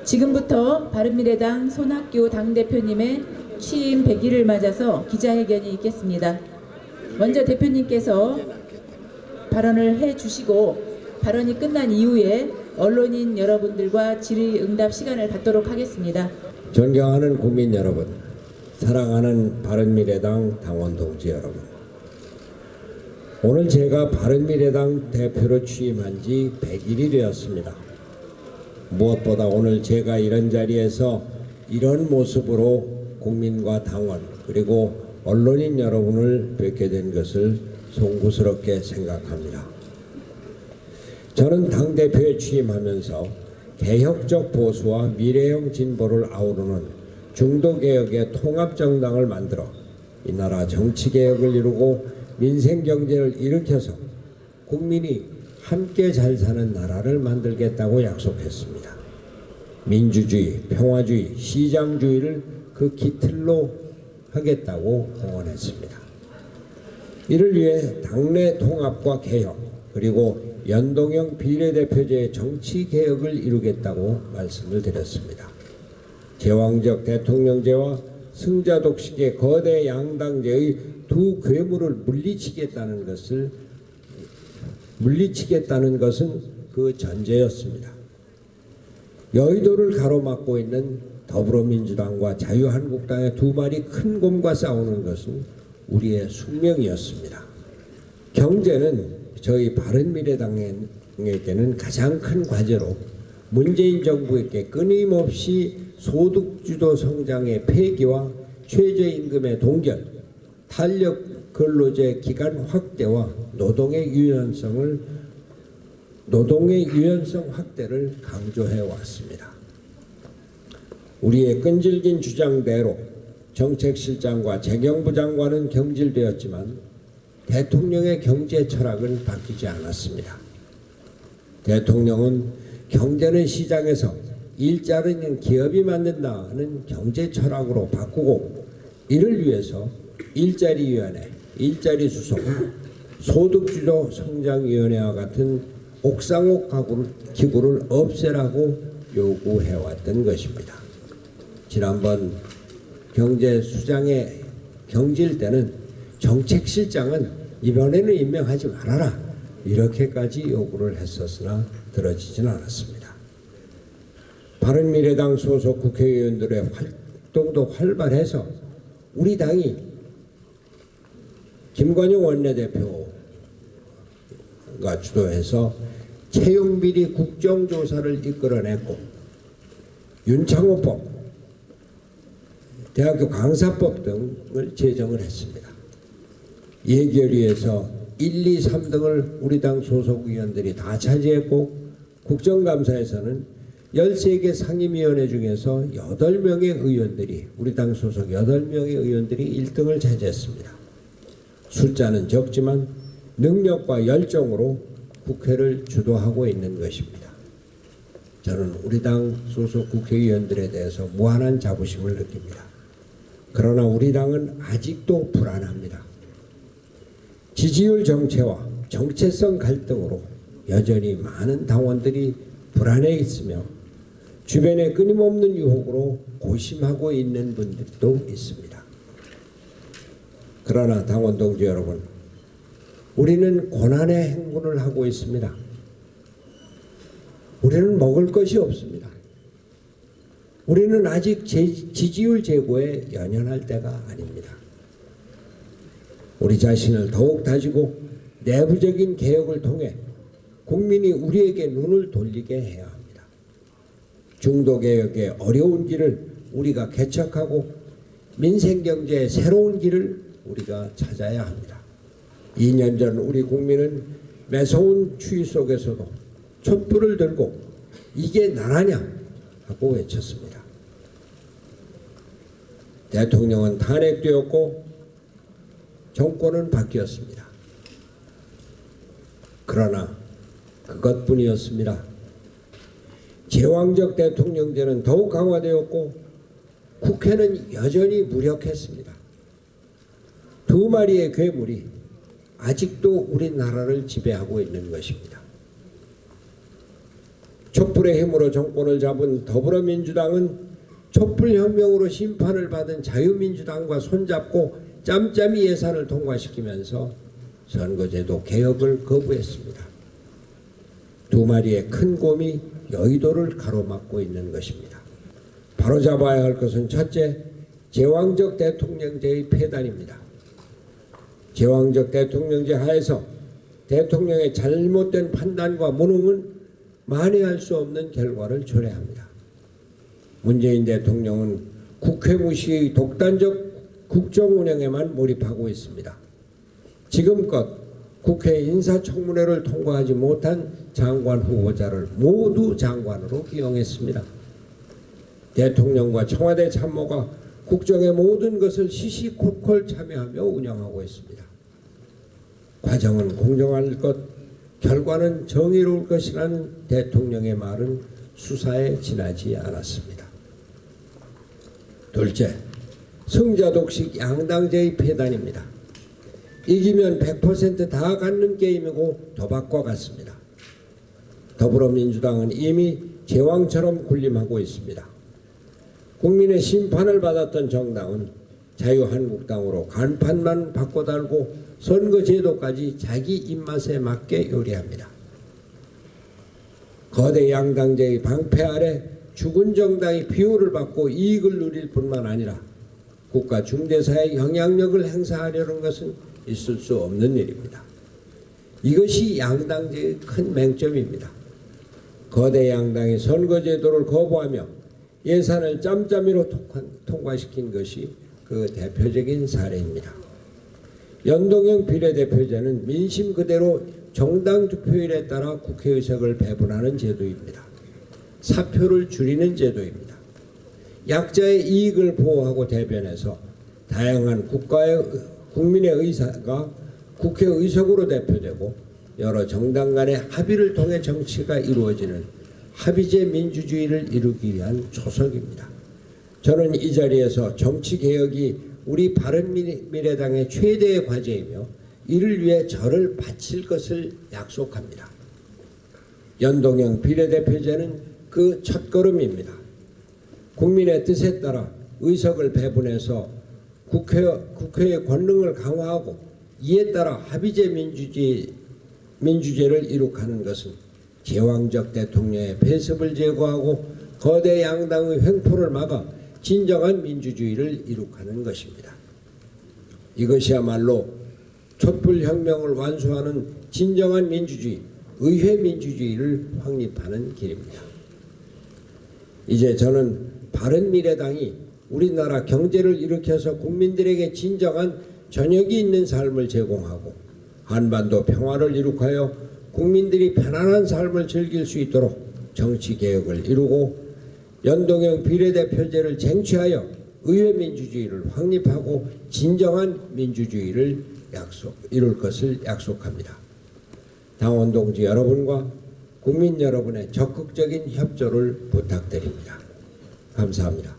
지금부터 바른미래당 손학규 당대표님의 취임 100일을 맞아서 기자회견이 있겠습니다. 먼저 대표님께서 발언을 해주시고 발언이 끝난 이후에 언론인 여러분들과 질의응답 시간을 갖도록 하겠습니다. 존경하는 국민 여러분, 사랑하는 바른미래당 당원 동지 여러분, 오늘 제가 바른미래당 대표로 취임한 지 100일이 되었습니다. 무엇보다 오늘 제가 이런 자리에서 이런 모습으로 국민과 당원 그리고 언론인 여러분을 뵙게 된 것을 송구스럽게 생각합니다. 저는 당대표에 취임하면서 개혁적 보수와 미래형 진보를 아우르는 중도개혁의 통합정당을 만들어 이 나라 정치개혁을 이루고 민생경제를 일으켜서 국민이 함께 잘 사는 나라를 만들겠다고 약속했습니다. 민주주의, 평화주의, 시장주의를 그 기틀로 하겠다고 공언했습니다. 이를 위해 당내 통합과 개혁 그리고 연동형 비례대표제의 정치개혁을 이루겠다고 말씀을 드렸습니다. 제왕적 대통령제와 승자독식의 거대 양당제의 두 괴물을 물리치겠다는 것은 그 전제였습니다. 여의도를 가로막고 있는 더불어민주당과 자유한국당의 두 마리 큰 곰과 싸우는 것은 우리의 숙명이었습니다. 경제는 저희 바른미래당에게는 가장 큰 과제로 문재인 정부에게 끊임없이 소득주도 성장의 폐기와 최저임금의 동결, 탄력 근로제 기간 확대와 노동의 유연성 확대를 강조해 왔습니다. 우리의 끈질긴 주장대로 정책실장과 재경부 장관은 경질되었지만 대통령의 경제 철학은 바뀌지 않았습니다. 대통령은 경제는 시장에서 일자리는 기업이 만든다는 경제 철학으로 바꾸고 이를 위해서 일자리위원회, 일자리수송, 소득주도 성장위원회와 같은 옥상옥 기구를 없애라고 요구해왔던 것입니다. 지난번 경제수장의 경질 때는 정책실장은 이번에는 임명하지 말아라 이렇게까지 요구를 했었으나 들어지진 않았습니다. 바른미래당 소속 국회의원들의 활동도 활발해서 우리 당이 김관영 원내대표가 주도해서 채용비리 국정조사를 이끌어냈고 윤창호법, 대학교 강사법 등을 제정을 했습니다. 예결위에서 1, 2, 3등을 우리 당 소속 의원들이 다 차지했고 국정감사에서는 13개 상임위원회 중에서 8명의 의원들이 우리 당 소속 8명의 의원들이 1등을 차지했습니다. 숫자는 적지만 능력과 열정으로 국회를 주도하고 있는 것입니다. 저는 우리 당 소속 국회의원들에 대해서 무한한 자부심을 느낍니다. 그러나 우리 당은 아직도 불안합니다. 지지율 정체와 정체성 갈등으로 여전히 많은 당원들이 불안해 있으며 주변에 끊임없는 유혹으로 고심하고 있는 분들도 있습니다. 그러나 당원 동지 여러분, 우리는 고난의 행군을 하고 있습니다. 우리는 먹을 것이 없습니다. 우리는 아직 지지율 제고에 연연할 때가 아닙니다. 우리 자신을 더욱 다지고 내부적인 개혁을 통해 국민이 우리에게 눈을 돌리게 해야 합니다. 중도개혁의 어려운 길을 우리가 개척하고 민생경제의 새로운 길을 우리가 찾아야 합니다. 2년 전 우리 국민은 매서운 추위 속에서도 촛불을 들고 이게 나라냐 하고 외쳤습니다. 대통령은 탄핵되었고 정권은 바뀌었습니다. 그러나 그것뿐이었습니다. 제왕적 대통령제는 더욱 강화되었고 국회는 여전히 무력했습니다. 두 마리의 괴물이 아직도 우리나라를 지배하고 있는 것입니다. 촛불의 힘으로 정권을 잡은 더불어민주당은 촛불혁명으로 심판을 받은 자유민주당과 손잡고 짬짬이 예산을 통과시키면서 선거제도 개혁을 거부했습니다. 두 마리의 큰 곰이 여의도를 가로막고 있는 것입니다. 바로잡아야 할 것은 첫째, 제왕적 대통령제의 폐단입니다. 제왕적 대통령제 하에서 대통령의 잘못된 판단과 무능은 만회할 수 없는 결과를 초래합니다. 문재인 대통령은 국회 무시의 독단적 국정 운영에만 몰입하고 있습니다. 지금껏 국회 인사청문회를 통과하지 못한 장관 후보자를 모두 장관으로 기용했습니다. 대통령과 청와대 참모가 국정의 모든 것을 시시콜콜 참여하며 운영하고 있습니다. 과정은 공정할 것, 결과는 정의로울 것이라는 대통령의 말은 수사에 지나지 않았습니다. 둘째, 승자독식 양당제의 폐단입니다. 이기면 100% 다 갖는 게임이고 도박과 같습니다. 더불어민주당은 이미 제왕처럼 군림하고 있습니다. 국민의 심판을 받았던 정당은 자유한국당으로 간판만 바꿔달고 선거제도까지 자기 입맛에 맞게 요리합니다. 거대 양당제의 방패 아래 죽은 정당이 비호를 받고 이익을 누릴 뿐만 아니라 국가 중대사의 영향력을 행사하려는 것은 있을 수 없는 일입니다. 이것이 양당제의 큰 맹점입니다. 거대 양당이 선거제도를 거부하며 예산을 짬짬이로 통과시킨 것이 그 대표적인 사례입니다. 연동형 비례대표제는 민심 그대로 정당 투표율에 따라 국회의석을 배분하는 제도입니다. 사표를 줄이는 제도입니다. 약자의 이익을 보호하고 대변해서 다양한 국민의 의사가 국회의석으로 대표되고 여러 정당 간의 합의를 통해 정치가 이루어지는 합의제 민주주의를 이루기 위한 초석입니다. 저는 이 자리에서 정치개혁이 우리 바른미래당의 최대의 과제이며 이를 위해 저를 바칠 것을 약속합니다. 연동형 비례대표제는 그 첫걸음입니다. 국민의 뜻에 따라 의석을 배분해서 국회의 권능을 강화하고 이에 따라 합의제 민주제를 이룩하는 것은 제왕적 대통령의 폐습을 제거하고 거대 양당의 횡포를 막아 진정한 민주주의를 이룩하는 것입니다. 이것이야말로 촛불혁명을 완수하는 진정한 민주주의, 의회 민주주의를 확립하는 길입니다. 이제 저는 바른미래당이 우리나라 경제를 일으켜서 국민들에게 진정한 저녁이 있는 삶을 제공하고 한반도 평화를 이룩하여 국민들이 편안한 삶을 즐길 수 있도록 정치개혁을 이루고 연동형 비례대표제를 쟁취하여 의회 민주주의를 확립하고 진정한 민주주의를 이룰 것을 약속합니다. 당원 동지 여러분과 국민 여러분의 적극적인 협조를 부탁드립니다. 감사합니다.